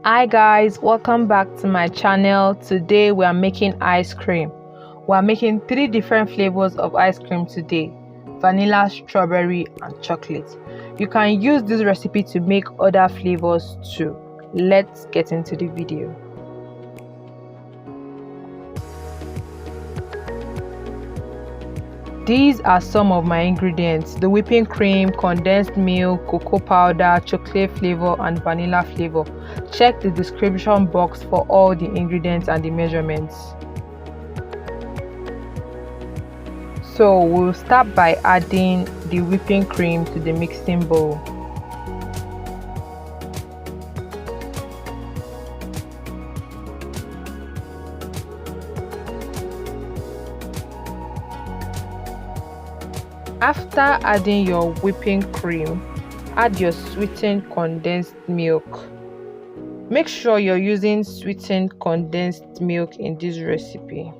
Hi guys, welcome back to my channel. Today we are making ice cream. We are making 3 different flavors of ice cream today: vanilla, strawberry and chocolate. You can use this recipe to make other flavors too. Let's get into the video. These are some of my ingredients: the whipping cream, condensed milk, cocoa powder, chocolate flavor and vanilla flavor. Check the description box for all the ingredients and the measurements. So we'll start by adding the whipping cream to the mixing bowl. After adding your whipping cream, add your sweetened condensed milk. Make sure you're using sweetened condensed milk in this recipe.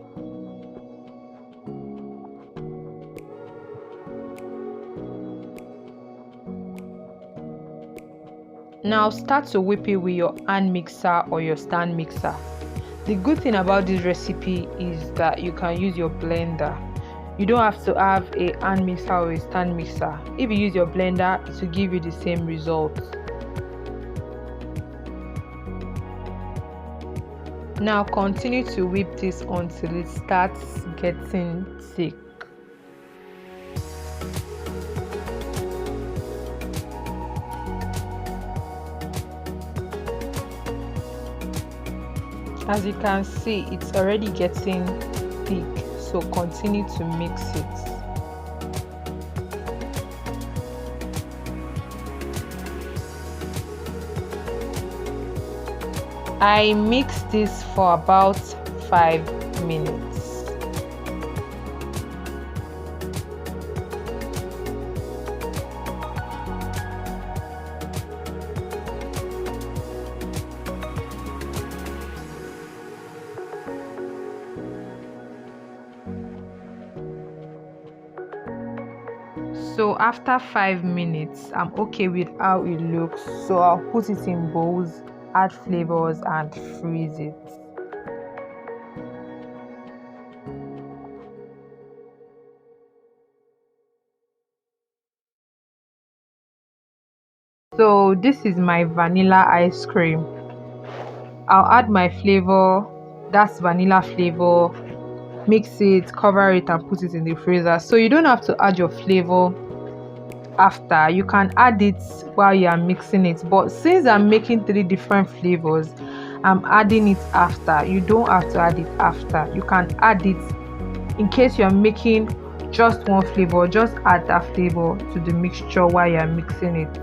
Now start to whip it with your hand mixer or your stand mixer. The good thing about this recipe is that you can use your blender. You don't have to have a hand mixer or a stand mixer. If you use your blender, it will give you the same result. Now continue to whip this until it starts getting thick. As you can see, it's already getting thick, so continue to mix it. I mixed this for about 5 minutes. So after 5 minutes, I'm okay with how it looks, so I'll put it in bowls, add flavors and freeze it. So this is my vanilla ice cream. I'll add my flavor, that's vanilla flavor, mix it, cover it and put it in the freezer. So you don't have to add your flavor after, you can add it while you are mixing it, but since I'm making 3 different flavors, I'm adding it after. You don't have to add it after. You can add it in case you're making just one flavor. Just add that flavor to the mixture while you're mixing it.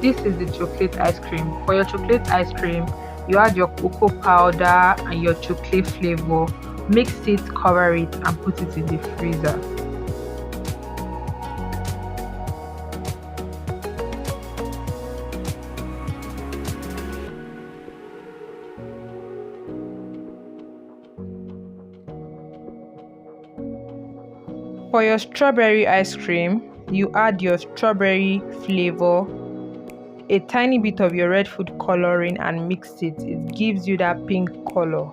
This is the chocolate ice cream. For your chocolate ice cream, you add your cocoa powder and your chocolate flavor, mix it, cover it and put it in the freezer. For your strawberry ice cream, you add your strawberry flavor, a tiny bit of your red food coloring and mix it. It gives you that pink color.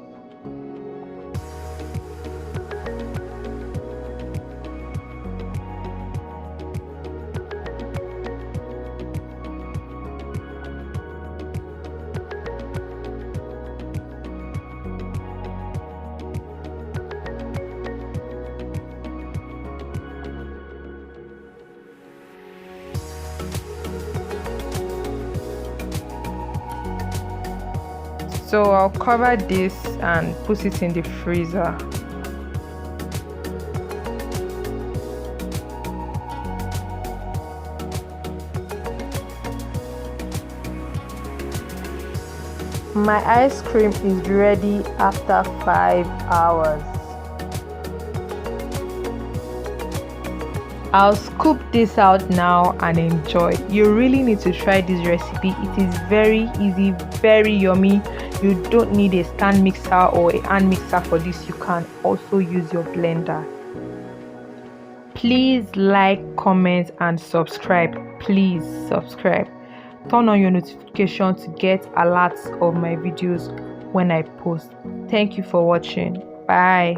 So I'll cover this and put it in the freezer. My ice cream is ready after 5 hours. I'll scoop this out now and enjoy. You really need to try this recipe. It is very easy, very yummy. You don't need a stand mixer or a hand mixer for this. You can also use your blender. Please like, comment and subscribe. Please subscribe. Turn on your notification to get alerts of my videos when I post. Thank you for watching. Bye.